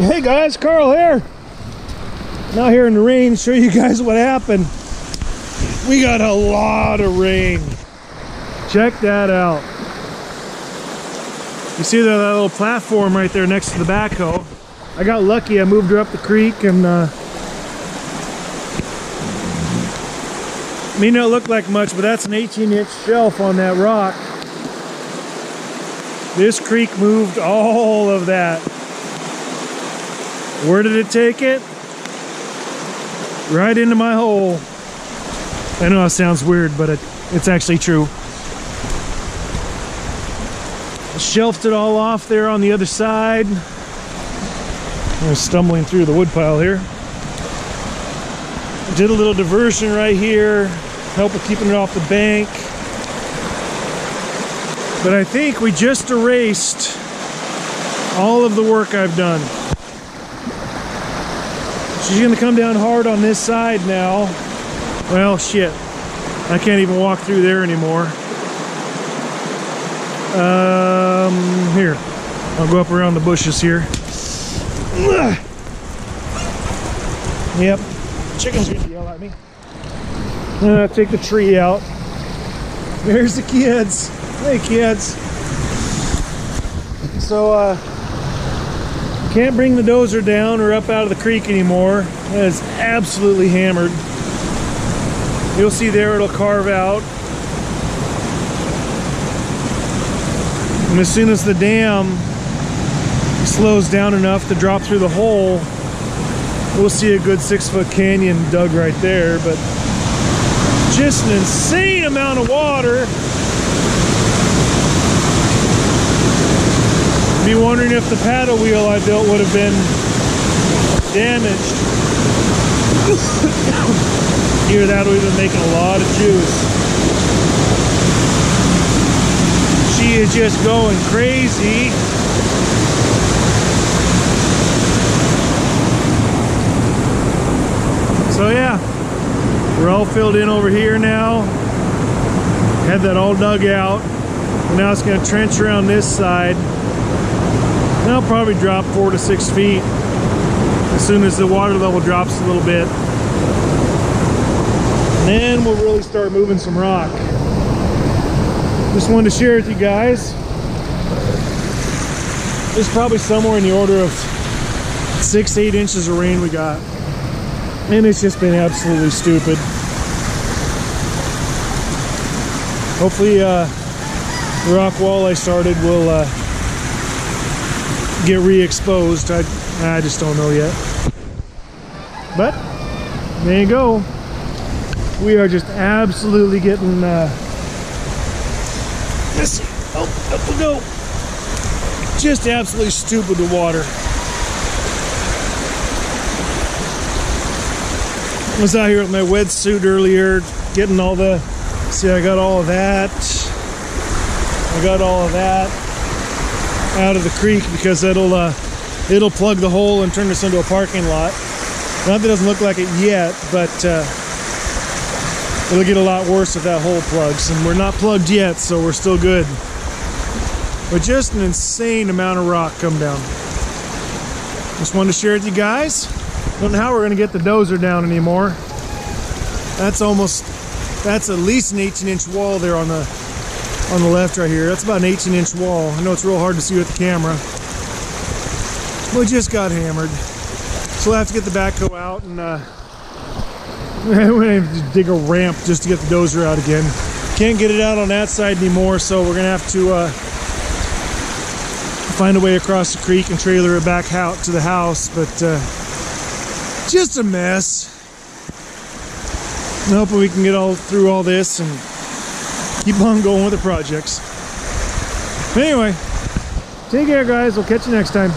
Hey guys, Carl here. Now here in the rain, show you guys what happened. We got a lot of rain. Check that out. You see that little platform right there next to the backhoe? I got lucky, I moved her up the creek and may not look like much, but that's an 18-inch shelf on that rock. This creek moved all of that. Where did it take it? Right into my hole. I know it sounds weird, but it's actually true. Shelved it all off there on the other side. I'm stumbling through the woodpile here. Did a little diversion right here, help with keeping it off the bank. But I think we just erased all of the work I've done. She's gonna come down hard on this side now. Well, shit. I can't even walk through there anymore. Here. I'll go up around the bushes here. Yep. Chicken's gonna yell at me. Take the tree out. There's the kids. Hey, kids. So, can't bring the dozer down or up out of the creek anymore. That is absolutely hammered. You'll see there it'll carve out. And as soon as the dam slows down enough to drop through the hole, we'll see a good 6-foot canyon dug right there. But just an insane amount of water. Be wondering if the paddle wheel I built would have been damaged. Either that or we've been making a lot of juice. She is just going crazy. So yeah, we're all filled in over here now. Had that all dug out. And now it's going to trench around this side. And I'll probably drop 4 to 6 feet as soon as the water level drops a little bit. And then we'll really start moving some rock. Just wanted to share with you guys. There's probably somewhere in the order of 6-8 inches of rain we got. And it's just been absolutely stupid. Hopefully the rock wall I started will get re-exposed. I just don't know yet. But there you go. We are just absolutely getting this. Oh, up we go. Just absolutely stupid with water. I was out here with my wetsuit earlier, getting all the. See, I got all of that. I got all of that out of the creek because it'll plug the hole and turn this into a parking lot. Not that it doesn't look like it yet, but it'll get a lot worse if that hole plugs. And we're not plugged yet, so we're still good. But just an insane amount of rock come down. Just wanted to share with you guys. Don't know how we're gonna get the dozer down anymore. That's at least an 18-inch wall there on the left right here. That's about an 18-inch wall. I know it's real hard to see with the camera. We just got hammered. So we'll have to get the backhoe out and we're gonna have to dig a ramp just to get the dozer out again. Can't get it out on that side anymore, so we're gonna have to find a way across the creek and trailer it back out to the house. But just a mess. I'm hoping we can get through all this and keep on going with the projects. But anyway, take care guys, we'll catch you next time.